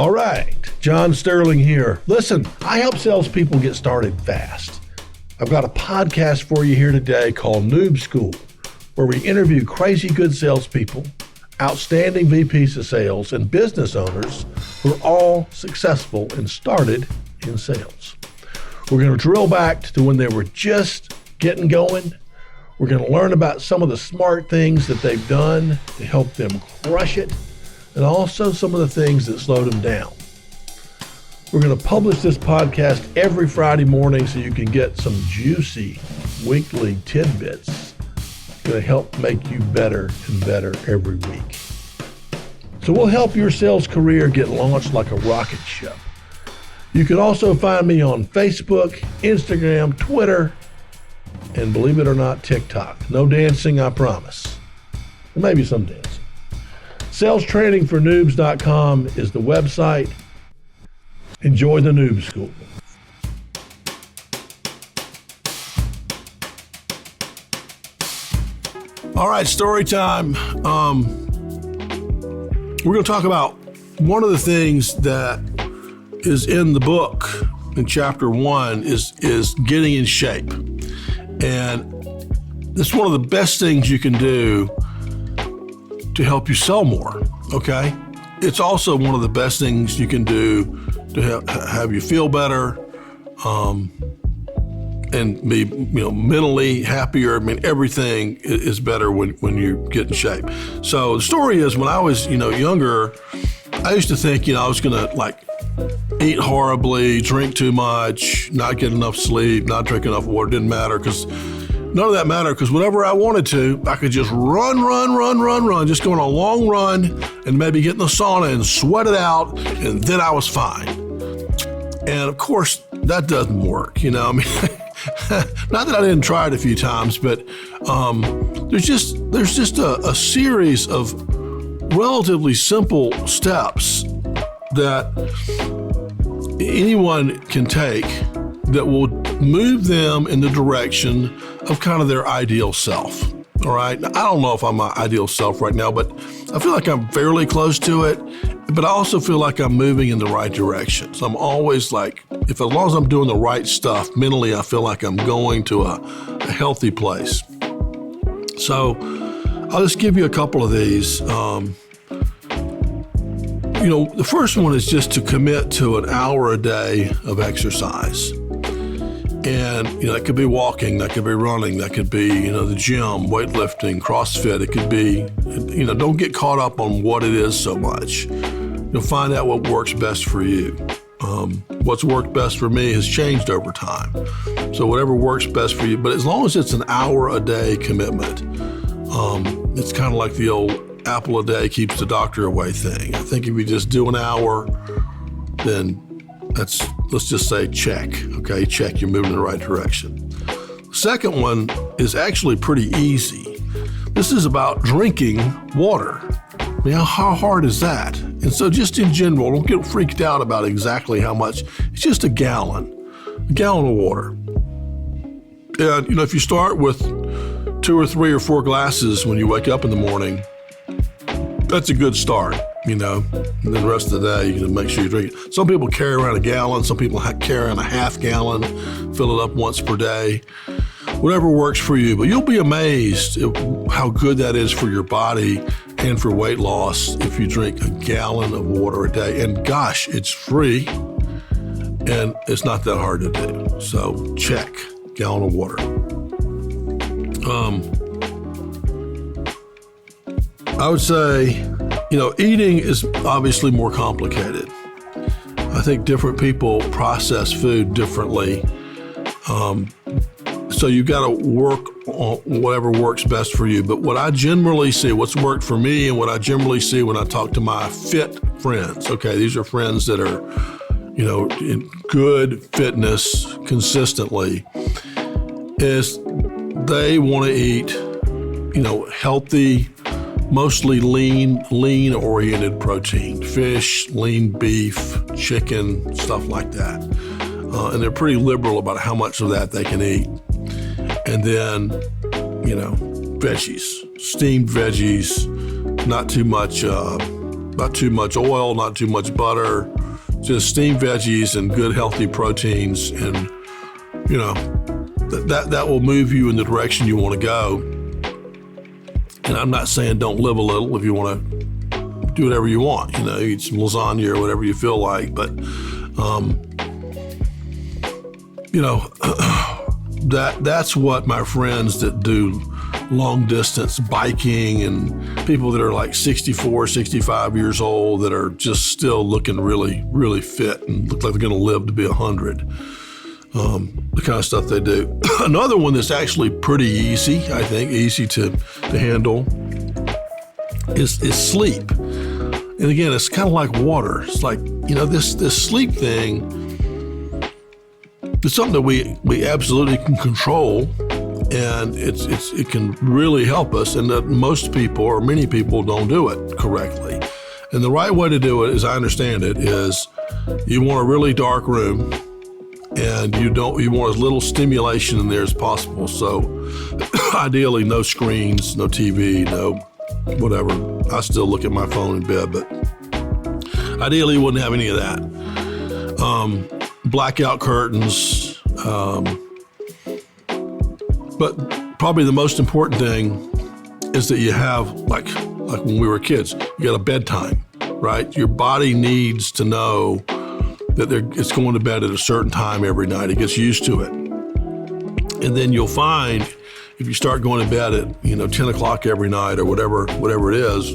All right, John Sterling here. Listen, I help salespeople get started fast. I've got a podcast for you here today called Noob School, where we interview crazy good salespeople, outstanding VPs of sales, and business owners who are all successful and started in sales. We're going to drill back to when they were just getting going. We're going to learn about some of the smart things that they've done to help them crush it, and also some of the things that slowed them down. We're going to publish this podcast every Friday morning so you can get some juicy weekly tidbits. It's going to help make you better and better every week. So we'll help your sales career get launched like a rocket ship. You can also find me on Facebook, Instagram, Twitter, and believe it or not, TikTok. No dancing, I promise. There may be some dancing. SalesTrainingForNoobs.com is the website. Enjoy the Noob School. All right, story time. We're going to talk about one of the things that is in the book in chapter 1 is getting in shape. And it's one of the best things you can do to help you sell more, okay? It's also one of the best things you can do to have you feel better and be mentally happier. I mean, everything is better when you get in shape. So the story is, when I was younger, I used to think I was gonna eat horribly, drink too much, not get enough sleep, not drink enough water. Didn't matter, because none of that mattered, because whenever I wanted to, I could just run, just go on a long run and maybe get in the sauna and sweat it out, and then I was fine. And of course, that doesn't work, I mean, not that I didn't try it a few times, but there's just a series of relatively simple steps that anyone can take that will move them in the direction of kind of their ideal self. All right. Now, I don't know if I'm my ideal self right now, but I feel like I'm fairly close to it. But I also feel like I'm moving in the right direction. So I'm always as long as I'm doing the right stuff, mentally, I feel like I'm going to a healthy place. So I'll just give you a couple of these. The first one is just to commit to an hour a day of exercise. And, that could be walking, that could be running, that could be, the gym, weightlifting, CrossFit. It could be, don't get caught up on what it is so much. Find out what works best for you. What's worked best for me has changed over time. So whatever works best for you, but as long as it's an hour a day commitment, it's kind of like the old apple a day keeps the doctor away thing. I think if you just do an hour, then let's just say check. Okay, check, you're moving in the right direction. The second one is actually pretty easy. This is about drinking water. I mean, how hard is that? And so just in general, don't get freaked out about exactly how much. It's just a gallon of water. And, if you start with 2 or 3 or 4 glasses when you wake up in the morning, that's a good start, and then the rest of the day, you can make sure you drink it. Some people carry around a gallon. Some people carry around a half gallon, fill it up once per day, whatever works for you. But you'll be amazed at how good that is for your body and for weight loss if you drink a gallon of water a day. And gosh, it's free and it's not that hard to do. So check, gallon of water. I would say, eating is obviously more complicated. I think different people process food differently. So you've got to work on whatever works best for you. But what I generally see, what's worked for me and what I generally see when I talk to my fit friends, okay, these are friends that are, in good fitness consistently, is they want to eat, healthy, mostly lean-oriented protein, fish, lean beef, chicken, stuff like that. And they're pretty liberal about how much of that they can eat. And then, veggies, steamed veggies, not too much not too much oil, not too much butter, just steamed veggies and good healthy proteins, and that will move you in the direction you want to go. And I'm not saying don't live a little. If you want to do whatever you want, eat some lasagna or whatever you feel like, but that's what my friends that do long distance biking and people that are like 64, 65 years old that are just still looking really, really fit and look like they're going to live to be 100. The kind of stuff they do. Another one that's actually pretty easy, I think, easy to handle is sleep. And again, it's kind of like water. It's like, this sleep thing, it's something that we absolutely can control, and it can really help us, and that most people or many people don't do it correctly. And the right way to do it, as I understand it, is you want a really dark room, and you want as little stimulation in there as possible. So ideally no screens, no TV, no whatever. I still look at my phone in bed, but ideally you wouldn't have any of that. Blackout curtains. But probably the most important thing is that you have, like when we were kids, you got a bedtime, right? Your body needs to know that it's going to bed at a certain time every night. It gets used to it. And then you'll find if you start going to bed at 10 o'clock every night or whatever it is,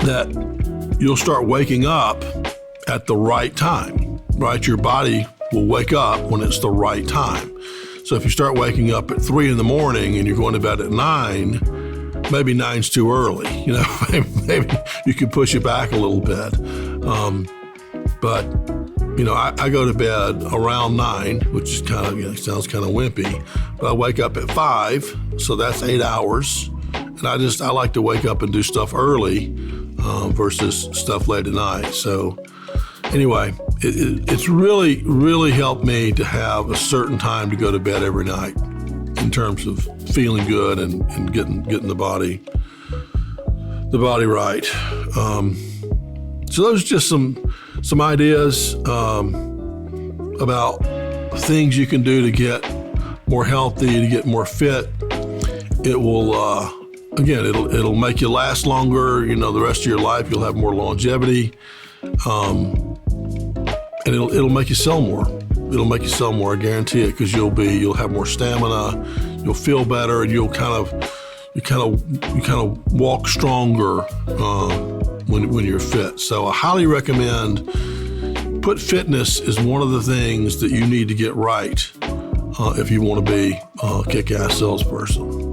that you'll start waking up at the right time, right? Your body will wake up when it's the right time. So if you start waking up at 3 in the morning and you're going to bed at 9, maybe 9's too early. Maybe you could push it back a little bit. But I go to bed around 9, which is sounds kind of wimpy, but I wake up at 5, so that's 8 hours. And I like to wake up and do stuff early versus stuff late at night. So anyway, it's really, really helped me to have a certain time to go to bed every night in terms of feeling good and getting the body right. So those are just some ideas about things you can do to get more healthy, to get more fit. It will, it'll make you last longer. The rest of your life, you'll have more longevity. And it'll make you sell more. It'll make you sell more, I guarantee it, because you'll have more stamina, you'll feel better, and you kind of walk stronger when you're fit. So I highly recommend. Put fitness is one of the things that you need to get right if you want to be a kick-ass salesperson.